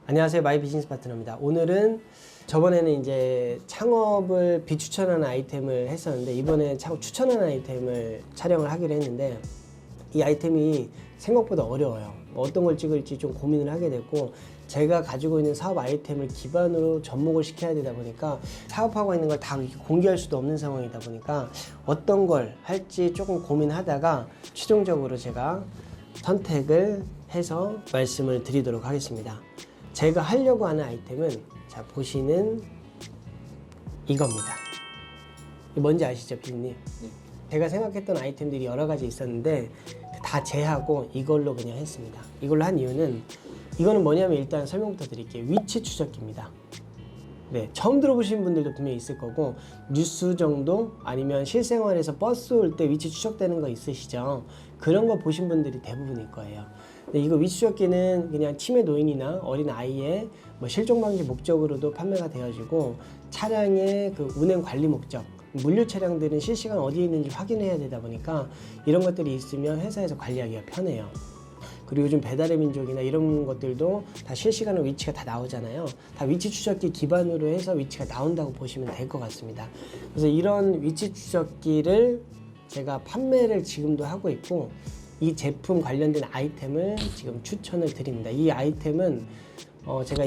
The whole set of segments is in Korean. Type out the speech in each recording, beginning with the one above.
안녕하세요. 마이 비즈니스 파트너입니다. 오늘은 저번에는 이제 창업을 비추천하는 아이템을 했었는데 이번에 창업 추천하는 아이템을 촬영을 하기로 했는데 이 아이템이 생각보다 어려워요. 어떤 걸 찍을지 좀 고민을 하게 됐고 제가 가지고 있는 사업 아이템을 기반으로 접목을 시켜야 되다 보니까 사업하고 있는 걸 다 공개할 수도 없는 상황이다 보니까 어떤 걸 할지 조금 고민하다가 최종적으로 제가 선택을 해서 말씀을 드리도록 하겠습니다. 제가 하려고 하는 아이템은 자 보시는 이겁니다. 뭔지 아시죠, 피디님? 네. 제가 생각했던 아이템들이 여러 가지 있었는데 다 제하고 이걸로 그냥 했습니다. 이걸로 한 이유는 이거는 뭐냐면 일단 설명부터 드릴게요. 위치 추적기입니다. 네, 처음 들어보신 분들도 분명히 있을 거고 뉴스 정도 아니면 실생활에서 버스 올 때 위치 추적되는 거 있으시죠? 그런 거 보신 분들이 대부분일 거예요. 근데 이거 위치 추적기는 그냥 치매 노인이나 어린 아이의 뭐 실종 방지 목적으로도 판매가 되어지고 차량의 그 운행 관리 목적, 물류 차량들은 실시간 어디에 있는지 확인해야 되다 보니까 이런 것들이 있으면 회사에서 관리하기가 편해요. 그리고 요즘 배달의 민족이나 이런 것들도 다 실시간으로 위치가 다 나오잖아요. 다 위치 추적기 기반으로 해서 위치가 나온다고 보시면 될 것 같습니다. 그래서 이런 위치 추적기를 제가 판매를 지금도 하고 있고 이 제품 관련된 아이템을 지금 추천을 드립니다. 이 아이템은 제가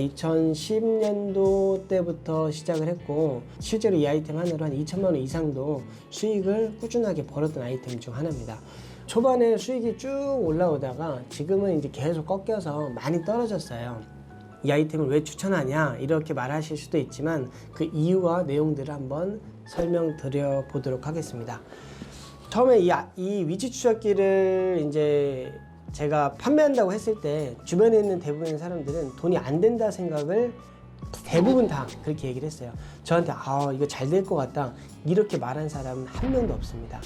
2010년도 때부터 시작을 했고 실제로 이 아이템 하나로 한 2천만 원 이상도 수익을 꾸준하게 벌었던 아이템 중 하나입니다. 초반에 수익이 쭉 올라오다가 지금은 이제 계속 꺾여서 많이 떨어졌어요. 이 아이템을 왜 추천하냐 이렇게 말하실 수도 있지만 그 이유와 내용들을 한번 설명드려 보도록 하겠습니다. 처음에 이 위치 추적기를 이제 제가 판매한다고 했을 때 주변에 있는 대부분의 사람들은 돈이 안 된다 생각을 대부분 다 그렇게 얘기를 했어요. 저한테 이거 잘 될 것 같다 이렇게 말한 사람은 한 명도 없습니다.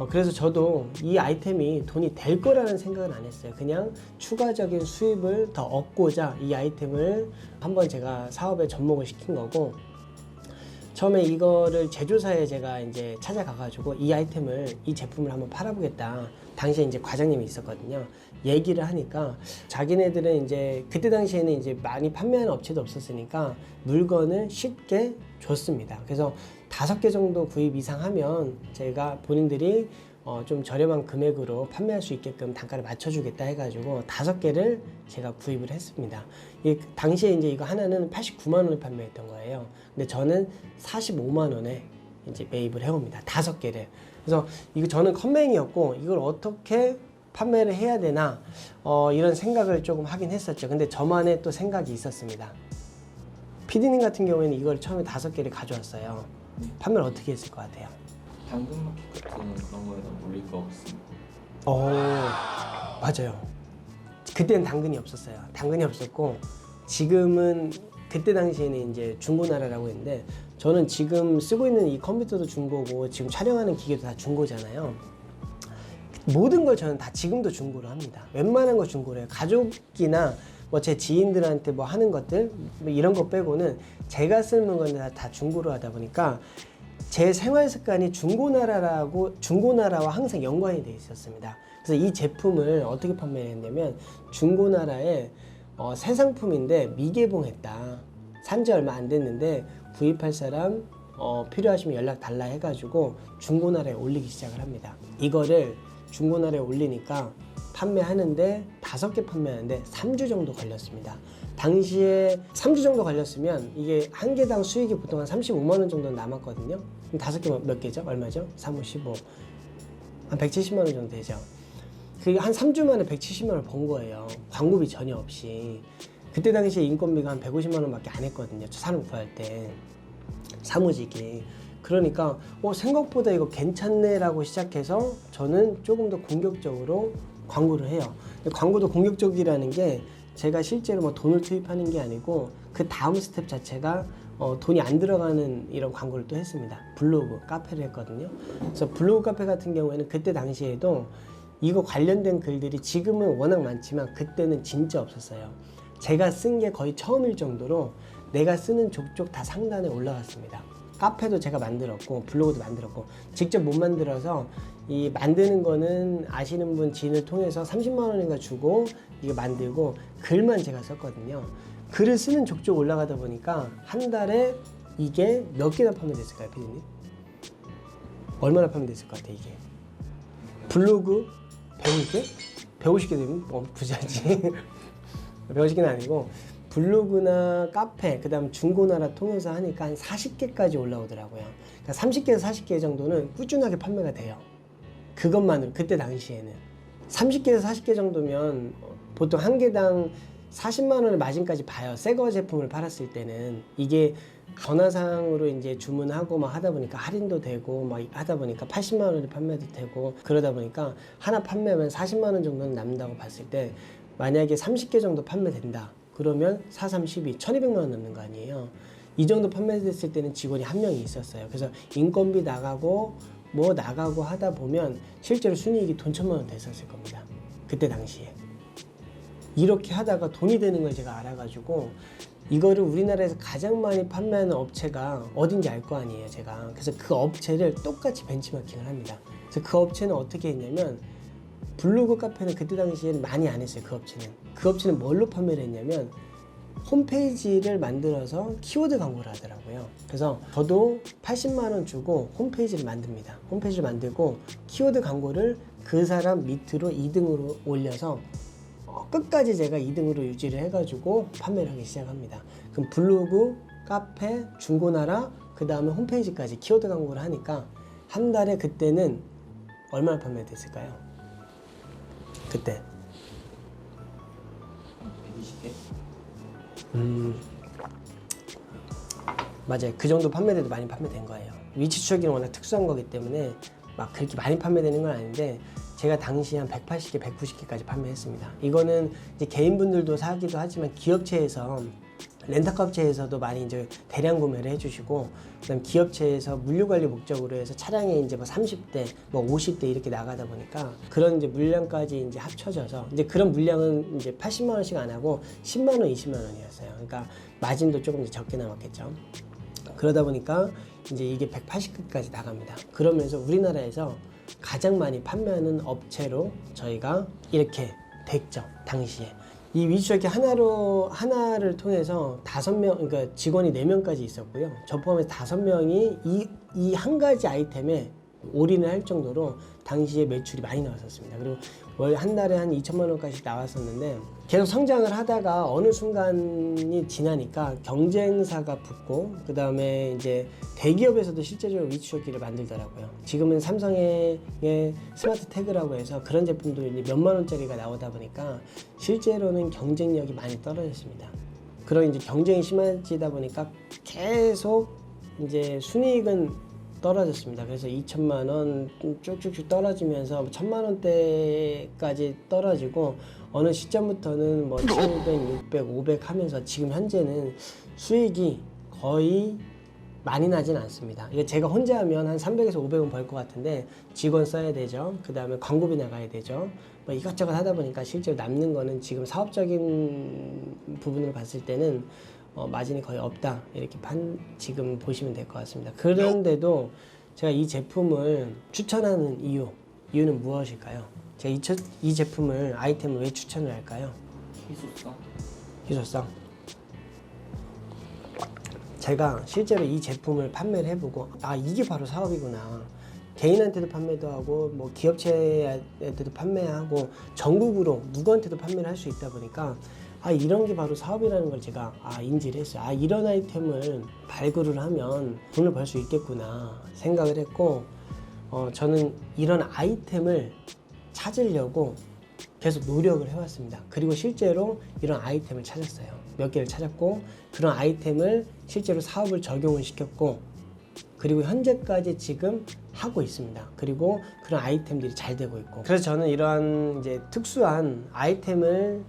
그래서 저도 이 아이템이 돈이 될 거라는 생각은 안 했어요. 그냥 추가적인 수입을 더 얻고자 이 아이템을 한번 제가 사업에 접목을 시킨 거고 처음에 이거를 제조사에 제가 이제 찾아가가지고 이 제품을 한번 팔아보겠다. 당시에 이제 과장님이 있었거든요. 얘기를 하니까 자기네들은 이제 그때 당시에는 이제 많이 판매하는 업체도 없었으니까 물건을 쉽게 줬습니다. 그래서 5개 정도 구입 이상 하면 제가 본인들이 좀 저렴한 금액으로 판매할 수 있게끔 단가를 맞춰주겠다 해가지고 5개를 제가 구입을 했습니다. 당시에 이제 이거 하나는 89만 원에 판매했던 거예요. 근데 저는 45만 원에 이제 매입을 해옵니다. 5개를. 그래서 저는 컴맹이었고 이걸 어떻게 판매를 해야 되나 이런 생각을 조금 하긴 했었죠. 근데 저만의 또 생각이 있었습니다. 피디님 같은 경우에는 이걸 처음에 5개를 가져왔어요. 판매를 어떻게 했을 것 같아요? 당근마켓 같은 그런 거에다 올릴 거 없습니다. 맞아요. 그때는 당근이 없었어요. 당근이 없었고 지금은 그때 당시에는 이제 중고나라라고 했는데 저는 지금 쓰고 있는 이 컴퓨터도 중고고 지금 촬영하는 기계도 다 중고잖아요. 모든 걸 저는 다 지금도 중고로 합니다. 웬만한 거 중고로 해요. 가족이나 뭐 제 지인들한테 뭐 하는 것들 뭐 이런 거 빼고는 제가 쓰는 건 다 중고로 하다 보니까 제 생활 습관이 중고나라와 항상 연관이 되어 있었습니다. 그래서 이 제품을 어떻게 판매했냐면 중고나라에 새 상품인데 미개봉했다. 산지 얼마 안 됐는데 구입할 사람 필요하시면 연락 달라 해가지고 중고나라에 올리기 시작을 합니다. 이거를 중고나라에 올리니까 판매하는데 5개 판매하는데 3주 정도 걸렸습니다. 당시에 3주 정도 걸렸으면 이게 한 개당 수익이 보통 한 35만 원 정도 남았거든요. 그럼 5개 몇 개죠? 얼마죠? 3, 5, 15. 한 170만 원 정도 되죠. 그게 한 3주 만에 170만 원 번 거예요. 광고비 전혀 없이. 그때 당시에 인건비가 한 150만 원밖에 안 했거든요. 저 사람 구할 때. 사무직이. 그러니까 생각보다 이거 괜찮네 라고 시작해서 저는 조금 더 공격적으로 광고를 해요. 근데 광고도 공격적이라는 게 제가 실제로 뭐 돈을 투입하는 게 아니고 그 다음 스텝 자체가 돈이 안 들어가는 이런 광고를 또 했습니다. 블로그, 카페를 했거든요. 그래서 블로그 카페 같은 경우에는 그때 당시에도 이거 관련된 글들이 지금은 워낙 많지만 그때는 진짜 없었어요. 제가 쓴 게 거의 처음일 정도로 내가 쓰는 족족 다 상단에 올라갔습니다. 카페도 제가 만들었고 블로그도 만들었고 직접 못 만들어서 이 만드는 거는 아시는 분 지인을 통해서 30만 원인가 주고 이거 만들고 글만 제가 썼거든요. 글을 쓰는 족족 올라가다 보니까 한 달에 이게 몇 개나 판매됐을까요, 피디님? 얼마나 판매됐을 것 같아 이게? 블로그 150개? 150개 되면 부자지. 150개는 아니고 블로그나 카페, 그 다음 중고나라 통해서 하니까 한 40개까지 올라오더라고요. 그러니까 30개에서 40개 정도는 꾸준하게 판매가 돼요. 그것만으로, 그때 당시에는. 30개에서 40개 정도면 보통 한 개당 40만 원의 마진까지 봐요. 새거 제품을 팔았을 때는. 이게 전화상으로 이제 주문하고 막 하다 보니까 할인도 되고 막 하다 보니까 80만 원에 판매도 되고 그러다 보니까 하나 판매하면 40만 원 정도는 남는다고 봤을 때 만약에 30개 정도 판매된다. 그러면 4, 3, 12, 1200만 원 남는 거 아니에요. 이 정도 판매됐을 때는 직원이 한 명이 있었어요. 그래서 인건비 나가고 뭐 나가고 하다 보면 실제로 순이익이 돈 1000만 원 됐었을 겁니다. 그때 당시에. 이렇게 하다가 돈이 되는 걸 제가 알아가지고 이거를 우리나라에서 가장 많이 판매하는 업체가 어딘지 알 거 아니에요, 제가. 그래서 그 업체를 똑같이 벤치마킹을 합니다. 그래서 그 업체는 어떻게 했냐면 블로그 카페는 그때 당시에는 많이 안 했어요. 그 업체는. 그 업체는 뭘로 판매를 했냐면 홈페이지를 만들어서 키워드 광고를 하더라고요. 그래서 저도 80만 원 주고 홈페이지를 만듭니다. 홈페이지를 만들고 키워드 광고를 그 사람 밑으로 2등으로 올려서 끝까지 제가 2등으로 유지를 해가지고 판매를 하기 시작합니다. 그럼 블로그, 카페, 중고나라, 그 다음에 홈페이지까지 키워드 광고를 하니까 한 달에 그때는 얼마나 판매됐을까요? 그때 120개? 맞아요. 그 정도 판매돼도 많이 판매된 거예요. 위치 추적기는 워낙 특수한 거기 때문에 막 그렇게 많이 판매되는 건 아닌데 제가 당시 한 180개, 190개까지 판매했습니다. 이거는 이제 개인분들도 사기도 하지만 기업체에서 렌터카 업체에서도 많이 이제 대량 구매를 해주시고, 그다음 기업체에서 물류관리 목적으로 해서 차량에 이제 뭐 30대, 뭐 50대 이렇게 나가다 보니까 그런 이제 물량까지 이제 합쳐져서 이제 그런 물량은 이제 80만 원씩 안 하고 10만 원, 20만 원이었어요. 그러니까 마진도 조금 이제 적게 남았겠죠. 그러다 보니까 이제 이게 180개까지 나갑니다. 그러면서 우리나라에서 가장 많이 판매하는 업체로 저희가 이렇게 됐죠, 당시에. 이 위추적기 하나를 통해서 5명, 그러니까 직원이 4명까지 있었고요. 저 포함해서 5명이 이 한 가지 아이템에 올인을 할 정도로 당시에 매출이 많이 나왔었습니다. 그리고 월 한 달에 한 2천만 원까지 나왔었는데 계속 성장을 하다가 어느 순간이 지나니까 경쟁사가 붙고 그 다음에 이제 대기업에서도 실제적으로 위추적기를 만들더라고요. 지금은 삼성의 스마트 태그라고 해서 그런 제품도 이제 몇만 원짜리가 나오다 보니까 실제로는 경쟁력이 많이 떨어졌습니다. 그런 이제 경쟁이 심해지다 보니까 계속 이제 순이익은 떨어졌습니다. 그래서 2천만 원 쭉쭉쭉 떨어지면서 1000만 원대까지 떨어지고 어느 시점부터는 뭐 700, 600, 500 하면서 지금 현재는 수익이 거의 많이 나진 않습니다. 이게 제가 혼자 하면 한 300에서 500은 벌 것 같은데 직원 써야 되죠. 그 다음에 광고비 나가야 되죠. 뭐 이것저것 하다 보니까 실제로 남는 거는 지금 사업적인 부분으로 봤을 때는 마진이 거의 없다 이렇게 지금 보시면 될 것 같습니다. 그런데도 제가 이 제품을 추천하는 이유는 무엇일까요? 제가 이 제품을 아이템을 왜 추천을 할까요? 희소성. 제가 실제로 이 제품을 판매를 해보고 이게 바로 사업이구나. 개인한테도 판매도 하고 뭐 기업체한테도 판매하고 전국으로 누구한테도 판매를 할 수 있다 보니까 이런 게 바로 사업이라는 걸 제가 인지를 했어요. 이런 아이템을 발굴을 하면 돈을 벌 수 있겠구나 생각을 했고 저는 이런 아이템을 찾으려고 계속 노력을 해왔습니다. 그리고 실제로 이런 아이템을 찾았어요. 몇 개를 찾았고 그런 아이템을 실제로 사업을 적용을 시켰고 그리고 현재까지 지금 하고 있습니다. 그리고 그런 아이템들이 잘 되고 있고 그래서 저는 이러한 이제 특수한 아이템을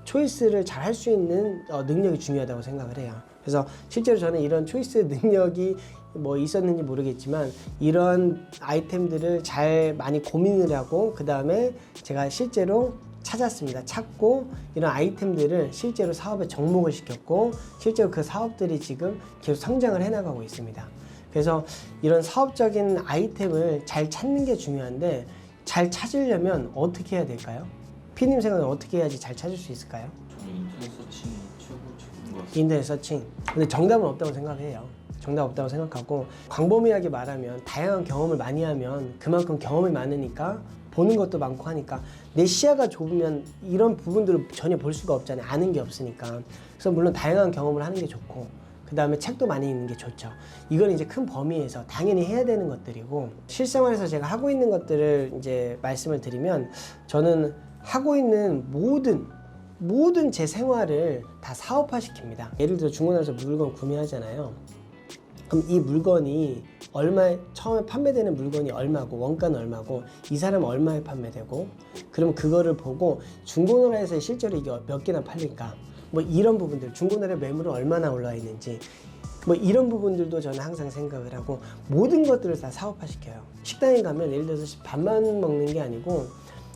초이스를 잘 할 수 있는 능력이 중요하다고 생각을 해요. 그래서 실제로 저는 이런 초이스 능력이 뭐 있었는지 모르겠지만 이런 아이템들을 잘 많이 고민을 하고 그 다음에 제가 실제로 찾았습니다. 찾고 이런 아이템들을 실제로 사업에 접목을 시켰고 실제로 그 사업들이 지금 계속 성장을 해나가고 있습니다. 그래서 이런 사업적인 아이템을 잘 찾는 게 중요한데 잘 찾으려면 어떻게 해야 될까요? 피디님 생각은 어떻게 해야지 잘 찾을 수 있을까요? 저는 인터넷 서칭이 최고죠. 인터넷 서칭. 근데 정답은 없다고 생각해요. 정답 없다고 생각하고, 광범위하게 말하면 다양한 경험을 많이 하면 그만큼 경험이 많으니까 보는 것도 많고 하니까, 내 시야가 좁으면 이런 부분들을 전혀 볼 수가 없잖아요. 아는 게 없으니까. 그래서 물론 다양한 경험을 하는 게 좋고, 그 다음에 책도 많이 읽는 게 좋죠. 이건 이제 큰 범위에서 당연히 해야 되는 것들이고, 실생활에서 제가 하고 있는 것들을 이제 말씀을 드리면, 저는 하고 있는 모든 제 생활을 다 사업화시킵니다. 예를 들어 중고나라에서 물건 구매하잖아요. 그럼 이 물건이 처음에 판매되는 물건이 얼마고, 원가는 얼마고, 이 사람은 얼마에 판매되고, 그럼 그거를 보고 중고나라에서 실제로 이게 몇 개나 팔릴까, 뭐 이런 부분들, 중고나라 매물은 얼마나 올라와 있는지, 뭐 이런 부분들도 저는 항상 생각을 하고, 모든 것들을 다 사업화시켜요. 식당에 가면 예를 들어서 밥만 먹는 게 아니고,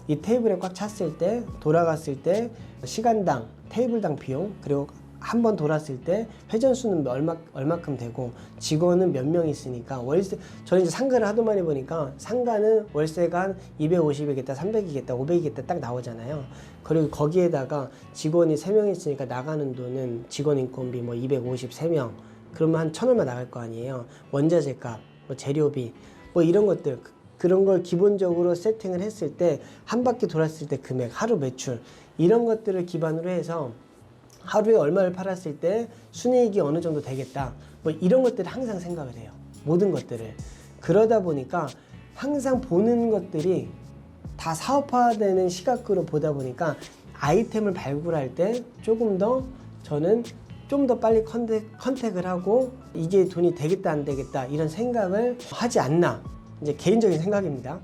이 테이블에 꽉 찼을 때, 돌아갔을 때 시간당, 테이블당 비용, 그리고 한 번 돌았을 때 회전수는 얼마큼 되고, 직원은 몇 명 있으니까, 월세, 저는 이제 상가를 하도 많이 보니까 상가는 월세가 한 250이겠다, 300이겠다, 500이겠다 딱 나오잖아요. 그리고 거기에다가 직원이 3명 있으니까 나가는 돈은 직원 인건비 뭐 253명, 그러면 한 1,000원만 나갈 거 아니에요. 원자재 값, 뭐 재료비, 뭐 이런 것들, 그런 걸 기본적으로 세팅을 했을 때, 한 바퀴 돌았을 때 금액, 하루 매출, 이런 것들을 기반으로 해서 하루에 얼마를 팔았을 때 순이익이 어느 정도 되겠다, 뭐 이런 것들을 항상 생각을 해요. 모든 것들을. 그러다 보니까 항상 보는 것들이 다 사업화되는 시각으로 보다 보니까, 아이템을 발굴할 때 조금 더 저는 좀 더 빨리 컨택을 하고, 이게 돈이 되겠다 안 되겠다 이런 생각을 하지 않나, 이제 개인적인 생각입니다.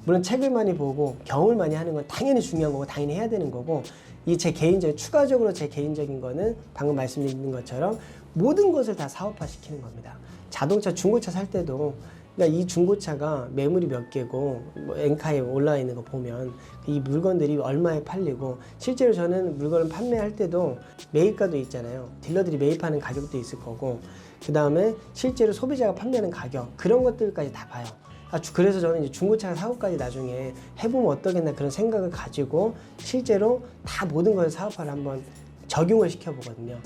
물론 책을 많이 보고 경험을 많이 하는 건 당연히 중요한 거고 당연히 해야 되는 거고, 이 추가적으로 제 개인적인 거는 방금 말씀드린 것처럼 모든 것을 다 사업화 시키는 겁니다. 자동차, 중고차 살 때도, 그러니까 이 중고차가 매물이 몇 개고 뭐 엔카에 올라와 있는 거 보면 이 물건들이 얼마에 팔리고, 실제로 저는 물건을 판매할 때도 매입가도 있잖아요. 딜러들이 매입하는 가격도 있을 거고, 그 다음에 실제로 소비자가 판매하는 가격, 그런 것들까지 다 봐요. 그래서 저는 이제 중고차 사업까지 나중에 해보면 어떠겠나 그런 생각을 가지고, 실제로 다 모든 걸 사업화를 한번 적용을 시켜보거든요.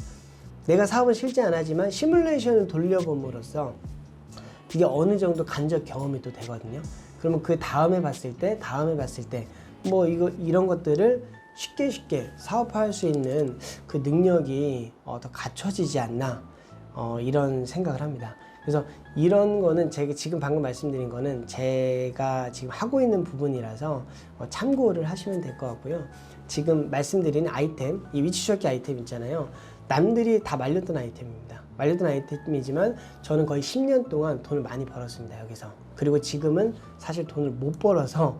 내가 사업은 실제 안 하지만 시뮬레이션을 돌려봄으로써 이게 어느 정도 간접 경험이 또 되거든요. 그러면 그 다음에 봤을 때 뭐 이런 것들을 쉽게 사업화할 수 있는 그 능력이 더 갖춰지지 않나, 이런 생각을 합니다. 그래서 이런 거는 제가 지금 방금 말씀드린 거는 제가 지금 하고 있는 부분이라서 참고를 하시면 될 것 같고요. 지금 말씀드린 아이템, 이 위치 추적기 아이템 있잖아요. 남들이 다 말렸던 아이템입니다. 말렸던 아이템이지만 저는 거의 10년 동안 돈을 많이 벌었습니다, 여기서. 그리고 지금은 사실 돈을 못 벌어서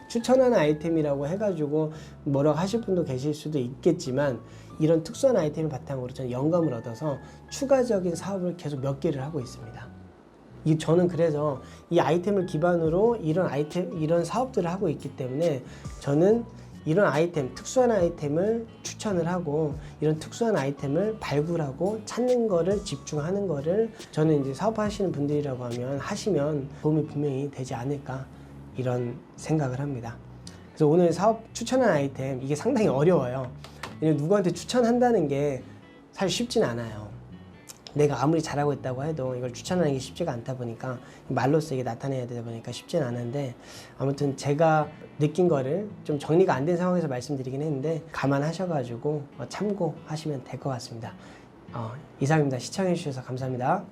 추천하는 아이템이라고 해가지고 뭐라고 하실 분도 계실 수도 있겠지만, 이런 특수한 아이템을 바탕으로 저는 영감을 얻어서 추가적인 사업을 계속 몇 개를 하고 있습니다. 저는 그래서 이 아이템을 기반으로 이런 사업들을 하고 있기 때문에, 저는 이런 아이템, 특수한 아이템을 추천을 하고, 이런 특수한 아이템을 발굴하고 찾는 거를 집중하는 거를, 저는 이제 사업하시는 분들이라고 하시면 도움이 분명히 되지 않을까, 이런 생각을 합니다. 그래서 오늘 사업 추천한 아이템, 이게 상당히 어려워요. 왜냐면 누구한테 추천한다는 게 사실 쉽진 않아요. 내가 아무리 잘하고 있다고 해도 이걸 추천하는 게 쉽지가 않다 보니까, 말로써 이게 나타내야 되다 보니까 쉽진 않은데, 아무튼 제가 느낀 거를 좀 정리가 안 된 상황에서 말씀드리긴 했는데, 감안하셔가지고 참고하시면 될 것 같습니다. 이상입니다. 시청해 주셔서 감사합니다.